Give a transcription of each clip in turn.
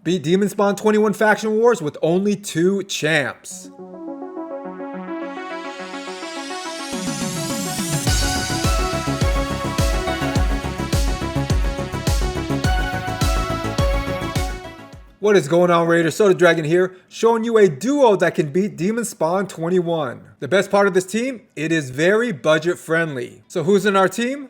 Beat Demonspawn 21 Faction Wars with only 2 champs. What is going on, Raiders? Soda Dragon here, showing you a duo that can beat Demonspawn 21. The best part of this team, it is very budget friendly. So who's in our team?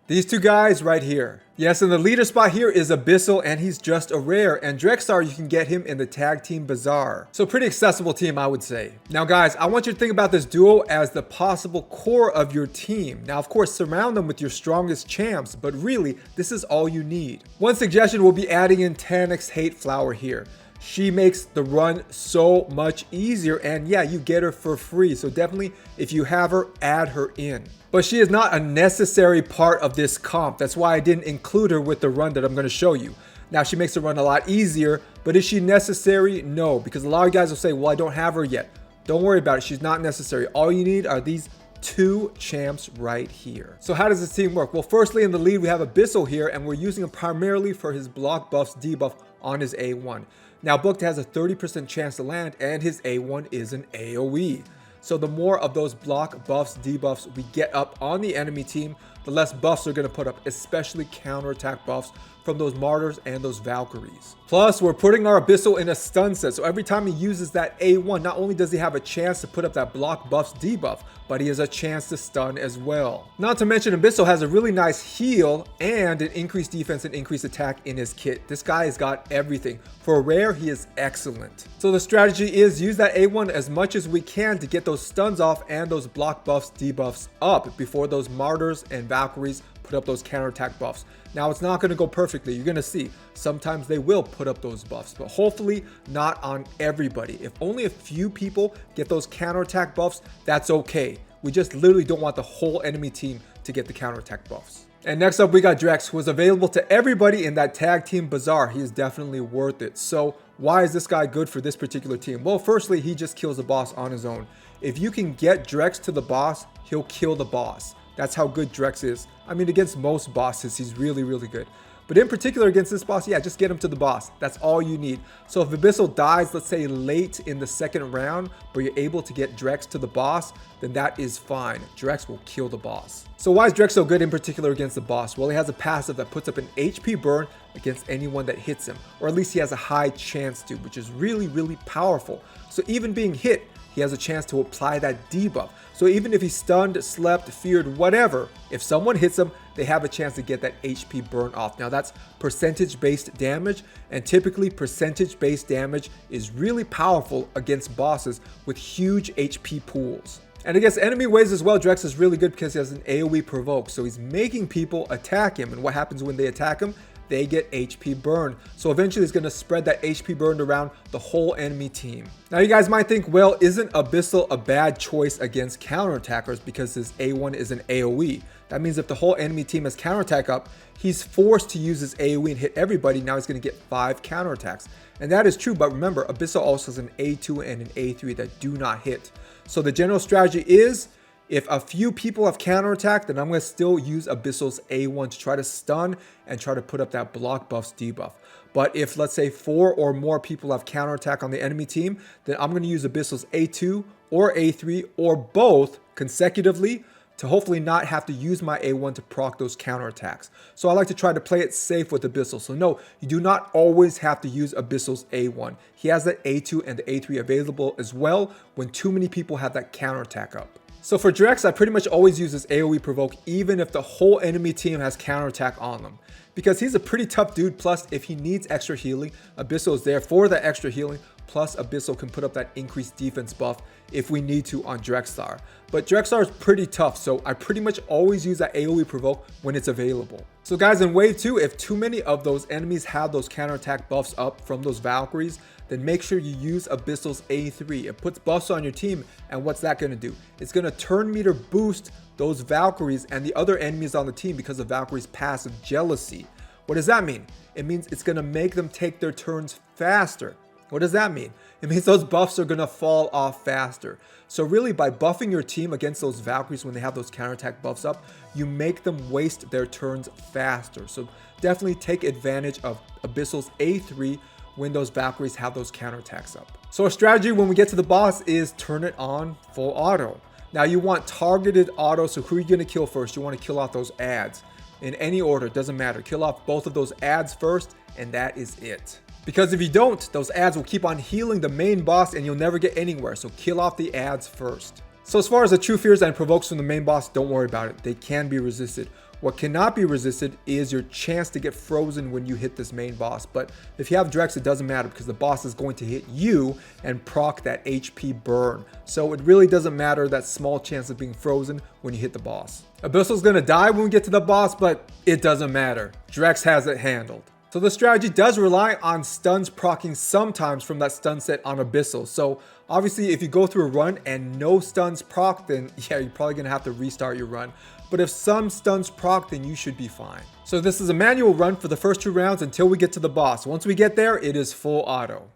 These 2 guys right here. Yes, and the leader spot here is Abyssal, and he's just a rare. And Drexer, you can get him in the Tag Team Bazaar. So pretty accessible team, I would say. Now guys, I want you to think about this duo as the possible core of your team. Now of course, surround them with your strongest champs, but really, this is all you need. One suggestion will be adding in Tanix Hate Flower here. She makes the run so much easier, and yeah, you get her for free. So definitely, if you have her, add her in. But she is not a necessary part of this comp. That's why I didn't include her with the run that I'm going to show you. Now, she makes the run a lot easier, but is she necessary? No, because a lot of guys will say, well, I don't have her yet. Don't worry about it. She's not necessary. All you need are these 2 champs right here. So how does this team work? Well, firstly, in the lead, we have Abyssal here, and we're using him primarily for his block buffs, debuff on his A1. Now, Booked has a 30% chance to land, and his A1 is an AoE. So the more of those block buffs, debuffs we get up on the enemy team, the less buffs they're going to put up, especially counterattack buffs from those Martyrs and those Valkyries. Plus, we're putting our Abyssal in a stun set, so every time he uses that A1, not only does he have a chance to put up that block buffs debuff, but he has a chance to stun as well. Not to mention, Abyssal has a really nice heal and an increased defense and increased attack in his kit. This guy has got everything. For a rare, he is excellent. So the strategy is use that A1 as much as we can to get those stuns off and those block buffs, debuffs up before those Martyrs and Valkyries put up those counterattack buffs. Now, it's not going to go perfectly. You're going to see sometimes they will put up those buffs, but hopefully not on everybody. If only a few people get those counterattack buffs, that's okay. We just literally don't want the whole enemy team to get the counterattack buffs. And next up, we got Drex, who is available to everybody in that Tag Team Bazaar. He is definitely worth it. So why is this guy good for this particular team? Well, firstly, he just kills the boss on his own. If you can get Drex to the boss, he'll kill the boss. That's how good Drex is. I mean, against most bosses, he's really, really good. But in particular against this boss, yeah, just get him to the boss. That's all you need. So if Abyssal dies, let's say late in the 2nd round, but you're able to get Drex to the boss, then that is fine. Drex will kill the boss. So why is Drex so good in particular against the boss? Well, he has a passive that puts up an HP burn against anyone that hits him, or at least he has a high chance to, which is really, really powerful. So even being hit, he has a chance to apply that debuff. So even if he's stunned, slept, feared, whatever, if someone hits him, they have a chance to get that HP burn off. Now that's percentage-based damage, and typically percentage-based damage is really powerful against bosses with huge HP pools. And against enemy waves as well, Drex is really good because he has an AoE provoke. So he's making people attack him, and what happens when they attack him? They get HP burn. So eventually it's going to spread that HP burn around the whole enemy team. Now you guys might think, well, isn't Abyssal a bad choice against counterattackers because his A1 is an AoE? That means if the whole enemy team has counterattack up, he's forced to use his AoE and hit everybody. Now he's going to get 5 counterattacks. And that is true, but remember, Abyssal also has an A2 and an A3 that do not hit. So the general strategy is, if a few people have counterattack, then I'm going to still use Abyssal's A1 to try to stun and try to put up that block buffs debuff. But if, let's say, 4 or more people have counterattack on the enemy team, then I'm going to use Abyssal's A2 or A3 or both consecutively to hopefully not have to use my A1 to proc those counterattacks. So I like to try to play it safe with Abyssal. So no, you do not always have to use Abyssal's A1. He has that A2 and the A3 available as well when too many people have that counterattack up. So for Drex, I pretty much always use his AoE provoke even if the whole enemy team has counterattack on them. Because he's a pretty tough dude, plus if he needs extra healing, Abyssal is there for that extra healing, plus Abyssal can put up that increased defense buff if we need to on Drexer. But Drexer is pretty tough, so I pretty much always use that AoE provoke when it's available. So guys, in wave 2, if too many of those enemies have those counterattack buffs up from those Valkyries, then make sure you use Abyssal's A3. It puts buffs on your team, and what's that going to do? It's going to turn meter boost those Valkyries and the other enemies on the team because of Valkyrie's passive Jealousy. What does that mean? It means it's going to make them take their turns faster. What does that mean? It means those buffs are going to fall off faster. So really, by buffing your team against those Valkyries when they have those counterattack buffs up, you make them waste their turns faster. So definitely take advantage of Abyssal's A3 when those Valkyries have those counterattacks up. So our strategy when we get to the boss is turn it on full auto. Now you want targeted auto, so who are you going to kill first? You want to kill off those ads. In any order, it doesn't matter. Kill off both of those ads first, and that is it. Because if you don't, those ads will keep on healing the main boss and you'll never get anywhere, so kill off the ads first. So as far as the true fears and provokes from the main boss, don't worry about it. They can be resisted. What cannot be resisted is your chance to get frozen when you hit this main boss. But if you have Drex, it doesn't matter because the boss is going to hit you and proc that HP burn. So it really doesn't matter that small chance of being frozen when you hit the boss. Abyssal's gonna die when we get to the boss, but it doesn't matter. Drex has it handled. So the strategy does rely on stuns proccing sometimes from that stun set on Abyssal. So obviously if you go through a run and no stuns proc, then yeah, you're probably gonna have to restart your run. But if some stuns proc, then you should be fine. So this is a manual run for the first 2 rounds until we get to the boss. Once we get there, it is full auto.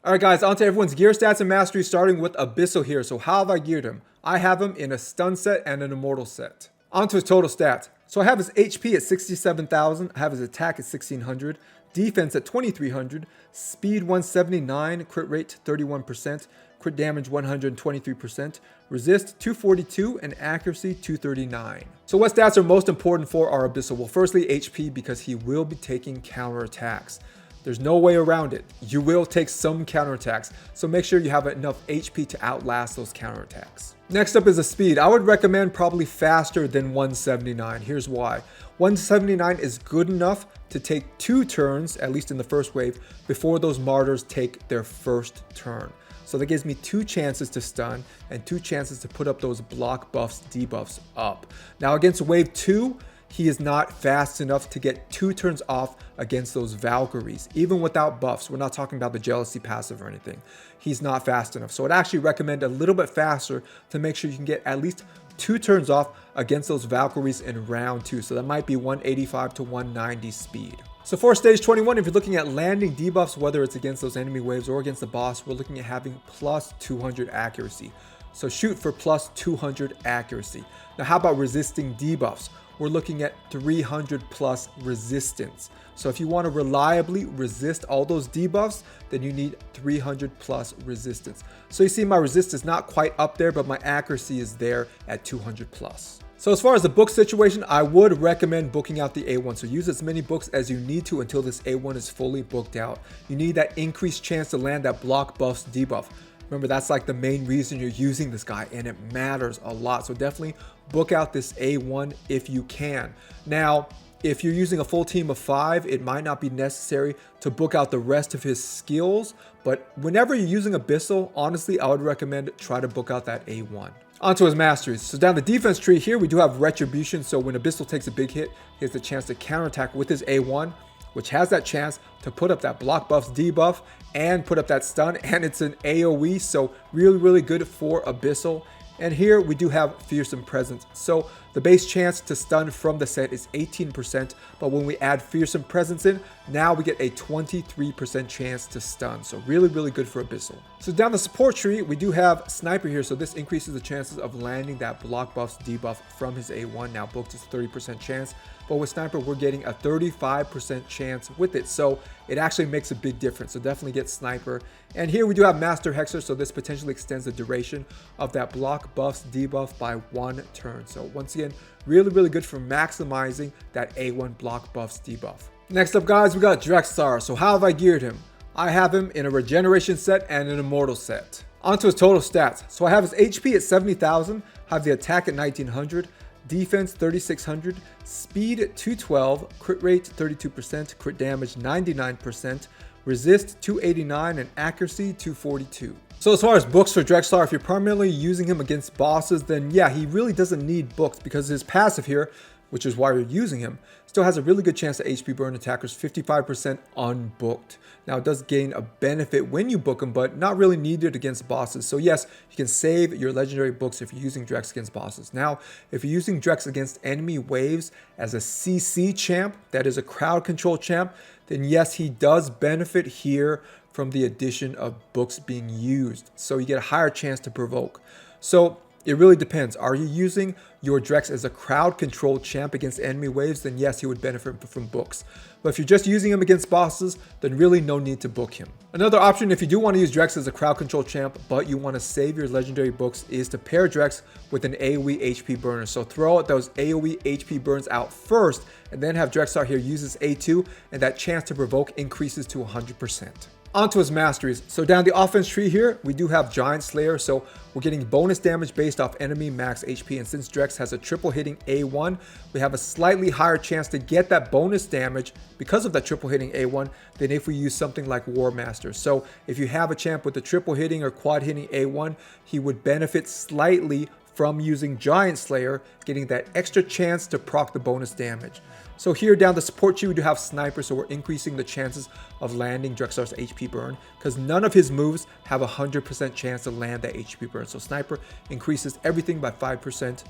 Alright guys, on to everyone's gear stats and mastery, starting with Abyssal here. So how have I geared him? I have him in a stun set and an immortal set. On to his total stats. So I have his HP at 67,000, I have his attack at 1600, defense at 2300, speed 179, crit rate 31%, crit damage 123%, resist 242, and accuracy 239. So what stats are most important for our Abyssal? Well, firstly HP, because he will be taking counterattacks. There's no way around it. You will take some counterattacks, so make sure you have enough HP to outlast those counterattacks. Next up is the speed. I would recommend probably faster than 179. Here's why. 179 is good enough to take 2 turns, at least in the first wave, before those martyrs take their first turn. So that gives me 2 chances to stun and 2 chances to put up those block buffs, debuffs up. Now against wave 2, he is not fast enough to get 2 turns off against those Valkyries, even without buffs. We're not talking about the jealousy passive or anything. He's not fast enough. So I'd actually recommend a little bit faster to make sure you can get at least 2 turns off against those Valkyries in round 2. So that might be 185 to 190 speed. So for stage 21, if you're looking at landing debuffs, whether it's against those enemy waves or against the boss, we're looking at having plus 200 accuracy. So shoot for plus 200 accuracy. Now how about resisting debuffs? We're looking at 300 plus resistance. So if you want to reliably resist all those debuffs, then you need 300 plus resistance. So you see my resist is not quite up there, but my accuracy is there at 200 plus. So as far as the book situation, I would recommend booking out the A1. So use as many books as you need to until this A1 is fully booked out. You need that increased chance to land that block buffs debuff. Remember, that's like the main reason you're using this guy, and it matters a lot. So definitely book out this A1 if you can. Now, if you're using a full team of 5, it might not be necessary to book out the rest of his skills, but whenever you're using Abyssal, honestly, I would recommend try to book out that A1. Onto his masteries. So down the defense tree here, we do have Retribution. So when Abyssal takes a big hit, he has the chance to counterattack with his A1, which has that chance to put up that block buffs debuff and put up that stun, and it's an AoE, so really good for Abyssal. And here we do have Fearsome Presence. So the base chance to stun from the set is 18%, but when we add Fearsome Presence in, now we get a 23% chance to stun. So really good for Abyssal. So down the support tree, we do have Sniper here. So this increases the chances of landing that block buffs debuff from his A1. Now booked is 30% chance, but with Sniper, we're getting a 35% chance with it. So it actually makes a big difference. So definitely get Sniper. And here we do have Master Hexer. So this potentially extends the duration of that block buffs debuff by 1 turn. So once again, really good for maximizing that A1 block buffs debuff. Next up, guys, we got Drexer. So how have I geared him? I have him in a regeneration set and an immortal set. Onto his total stats. So I have his HP at 70,000, have the attack at 1900, defense 3600, speed 212, crit rate 32%, crit damage 99%, resist 289, and accuracy 242. So as far as books for Drexer, if you're primarily using him against bosses, then yeah, he really doesn't need books because his passive here, which is why you're using him, still has a really good chance to HP burn attackers 55% unbooked. Now it does gain a benefit when you book him, but not really needed against bosses. So yes, you can save your legendary books if you're using Drex against bosses. Now, if you're using Drex against enemy waves as a CC champ, that is a crowd control champ, then yes, he does benefit here from the addition of books being used. So you get a higher chance to provoke. So it really depends. Are you using your Drex as a crowd control champ against enemy waves? Then yes, he would benefit from books. But if you're just using him against bosses, then really no need to book him. Another option, if you do want to use Drex as a crowd control champ, but you want to save your legendary books, is to pair Drex with an AoE HP burner. So throw out those AoE HP burns out first, and then have Drexer here use his A2, and that chance to provoke increases to 100%. Onto his masteries. So down the offense tree here, we do have Giant Slayer. So we're getting bonus damage based off enemy max HP. And since Drex has a triple hitting A1, we have a slightly higher chance to get that bonus damage because of that triple hitting A1 than if we use something like War Master. So if you have a champ with a triple hitting or quad hitting A1, he would benefit slightly from using Giant Slayer, getting that extra chance to proc the bonus damage. So here down the support tree, we do have Sniper, so we're increasing the chances of landing Drexer's HP burn because none of his moves have a 100% chance to land that HP burn. So Sniper increases everything by 5%.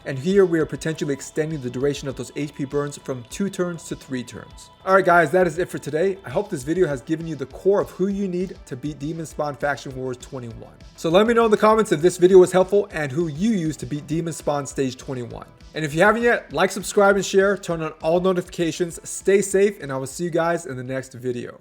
And here we are potentially extending the duration of those HP burns from 2 turns to 3 turns. Alright guys, that is it for today. I hope this video has given you the core of who you need to beat Demonspawn Faction Wars 21. So let me know in the comments if this video was helpful and who you use to beat Demonspawn Stage 21. And if you haven't yet, like, subscribe, and share, turn on all notifications, stay safe, and I will see you guys in the next video.